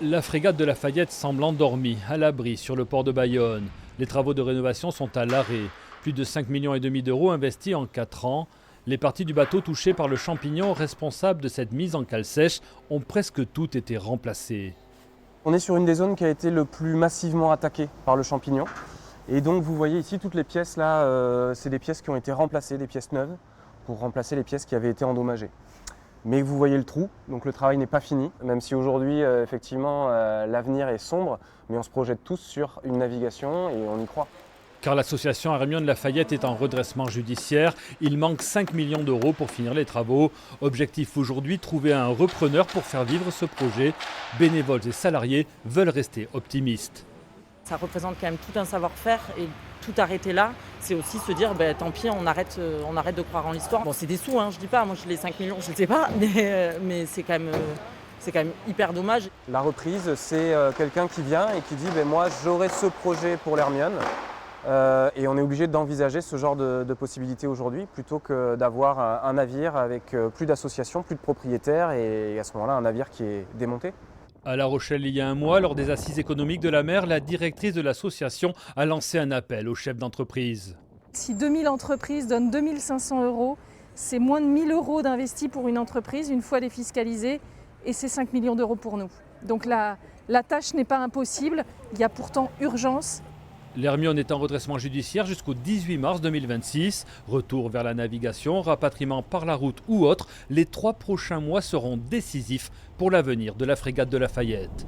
La frégate de Lafayette semble endormie, à l'abri, sur le port de Bayonne. Les travaux de rénovation sont à l'arrêt. Plus de 5,5 millions d'euros investis en 4 ans. Les parties du bateau touchées par le champignon responsable de cette mise en cale sèche ont presque toutes été remplacées. On est sur une des zones qui a été le plus massivement attaquée par le champignon. Et donc vous voyez ici toutes les pièces là, c'est des pièces qui ont été remplacées, des pièces neuves, pour remplacer les pièces qui avaient été endommagées. Mais vous voyez le trou, donc le travail n'est pas fini, même si aujourd'hui effectivement l'avenir est sombre, mais on se projette tous sur une navigation et on y croit. Car l'association Hermione Lafayette est en redressement judiciaire, il manque 5 millions d'euros pour finir les travaux. Objectif aujourd'hui, trouver un repreneur pour faire vivre ce projet. Bénévoles et salariés veulent rester optimistes. Ça représente quand même tout un savoir-faire et tout arrêter là, c'est aussi se dire tant pis, on arrête de croire en l'histoire. Bon, c'est des sous, je dis pas, moi les 5 millions, je ne sais pas, mais c'est quand même hyper dommage. La reprise, c'est quelqu'un qui vient et qui dit moi j'aurai ce projet pour l'Hermione. Et on est obligé d'envisager ce genre de possibilités aujourd'hui plutôt que d'avoir un navire avec plus d'associations, plus de propriétaires et à ce moment-là un navire qui est démonté. À La Rochelle, il y a un mois, lors des assises économiques de la mer, la directrice de l'association a lancé un appel aux chefs d'entreprise. Si 2000 entreprises donnent 2500 euros, c'est moins de 1000 euros d'investis pour une entreprise une fois défiscalisée et c'est 5 millions d'euros pour nous. Donc la tâche n'est pas impossible, il y a pourtant urgence. L'Hermione est en redressement judiciaire jusqu'au 18 mars 2026. Retour vers la navigation, rapatriement par la route ou autre, les 3 prochains mois seront décisifs pour l'avenir de la frégate de Lafayette.